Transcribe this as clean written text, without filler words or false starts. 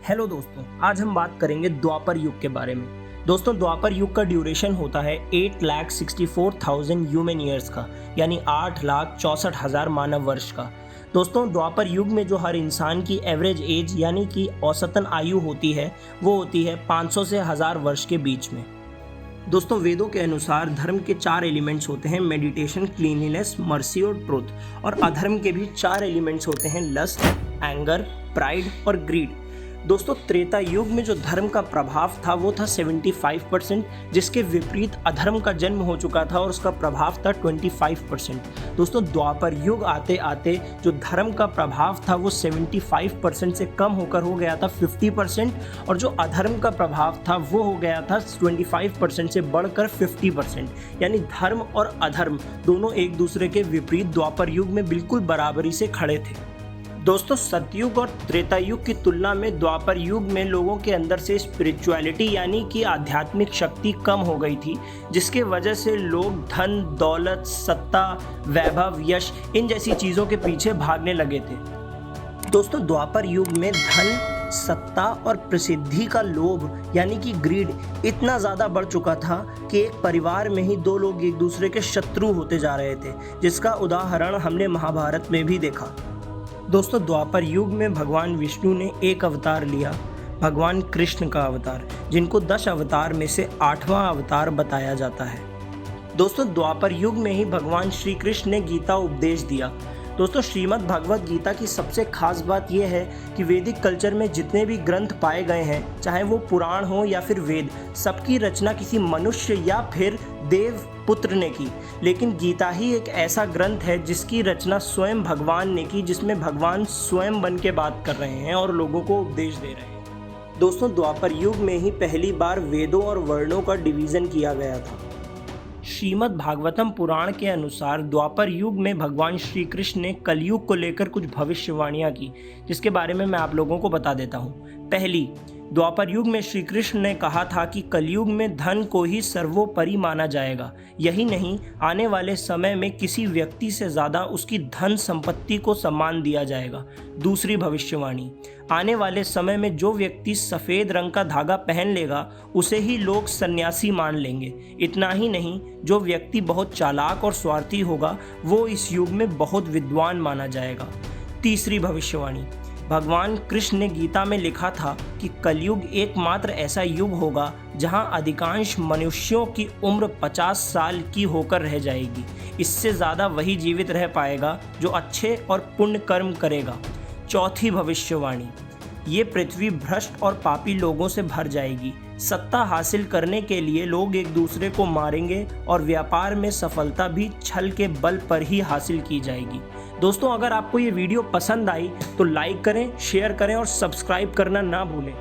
Hello दोस्तों, आज हम बात करेंगे द्वापर युग के बारे में। दोस्तों, द्वापर युग का ड्यूरेशन होता है 8,64,000 ह्यूमन ईयर्स का, यानी 8,64,000 मानव वर्ष का। दोस्तों, द्वापर युग में जो हर इंसान की एवरेज एज यानी कि औसतन आयु होती है वो होती है 500 से 1000 वर्ष के बीच में। दोस्तों, वेदों के अनुसार धर्म के 4 एलिमेंट्स होते हैं: मेडिटेशन, क्लीनलीनेस, मर्सी और ट्रुथ। और अधर्म के भी 4 एलिमेंट्स होते हैं: लस्ट, एंगर, प्राइड और ग्रीड। दोस्तों, त्रेता युग में जो धर्म का प्रभाव था वो था 75%, जिसके विपरीत अधर्म का जन्म हो चुका था और उसका प्रभाव था 25%। दोस्तों, द्वापर युग आते आते जो धर्म का प्रभाव था वो 75% से कम होकर हो गया था 50%, और जो अधर्म का प्रभाव था वो हो गया था 25% से बढ़कर 50%। यानी धर्म और अधर्म दोनों एक दूसरे के विपरीत द्वापर युग में बिल्कुल बराबरी से खड़े थे। दोस्तों, सतयुग और त्रेता युग की तुलना में द्वापर युग में लोगों के अंदर से स्पिरिचुअलिटी यानी कि आध्यात्मिक शक्ति कम हो गई थी, जिसके वजह से लोग धन, दौलत, सत्ता, वैभव, यश इन जैसी चीज़ों के पीछे भागने लगे थे। दोस्तों, द्वापर युग में धन, सत्ता और प्रसिद्धि का लोभ यानी कि ग्रीड इतना ज़्यादा बढ़ चुका था कि एक परिवार में ही 2 लोग एक दूसरे के शत्रु होते जा रहे थे, जिसका उदाहरण हमने महाभारत में भी देखा। दोस्तों, द्वापर युग में भगवान विष्णु ने एक अवतार लिया, भगवान कृष्ण का अवतार, जिनको 10 अवतार में से 8वां अवतार बताया जाता है। दोस्तों, द्वापर युग में ही भगवान श्री कृष्ण ने गीता उपदेश दिया। दोस्तों, श्रीमद् भगवत गीता की सबसे खास बात यह है कि वैदिक कल्चर में जितने भी ग्रंथ पाए गए हैं, चाहे वो पुराण हो या फिर वेद, सबकी रचना किसी मनुष्य या फिर देव पुत्र ने की, लेकिन गीता ही एक ऐसा ग्रंथ है जिसकी रचना स्वयं भगवान ने की, जिसमें भगवान स्वयं बन के बात कर रहे हैं और लोगों को उपदेश दे रहे हैं। दोस्तों, द्वापर युग में ही पहली बार वेदों और वर्णों का डिवीज़न किया गया था। श्रीमद् भागवतम पुराण के अनुसार द्वापर युग में भगवान श्री कृष्ण ने कलयुग को लेकर कुछ भविष्यवाणियाँ की, जिसके बारे में मैं आप लोगों को बता देता हूँ। पहली, द्वापर युग में श्री कृष्ण ने कहा था कि कलयुग में धन को ही सर्वोपरि माना जाएगा। यही नहीं, आने वाले समय में किसी व्यक्ति से ज़्यादा उसकी धन संपत्ति को सम्मान दिया जाएगा। दूसरी भविष्यवाणी, आने वाले समय में जो व्यक्ति सफ़ेद रंग का धागा पहन लेगा उसे ही लोग सन्यासी मान लेंगे। इतना ही नहीं, जो व्यक्ति बहुत चालाक और स्वार्थी होगा वो इस युग में बहुत विद्वान माना जाएगा। तीसरी भविष्यवाणी, भगवान कृष्ण ने गीता में लिखा था कि कलयुग एकमात्र ऐसा युग होगा जहां अधिकांश मनुष्यों की उम्र 50 साल की होकर रह जाएगी। इससे ज़्यादा वही जीवित रह पाएगा जो अच्छे और पुण्य कर्म करेगा। चौथी भविष्यवाणी, ये पृथ्वी भ्रष्ट और पापी लोगों से भर जाएगी। सत्ता हासिल करने के लिए लोग एक दूसरे को मारेंगे और व्यापार में सफलता भी छल के बल पर ही हासिल की जाएगी। दोस्तों, अगर आपको ये वीडियो पसंद आई तो लाइक करें, शेयर करें और सब्सक्राइब करना ना भूलें।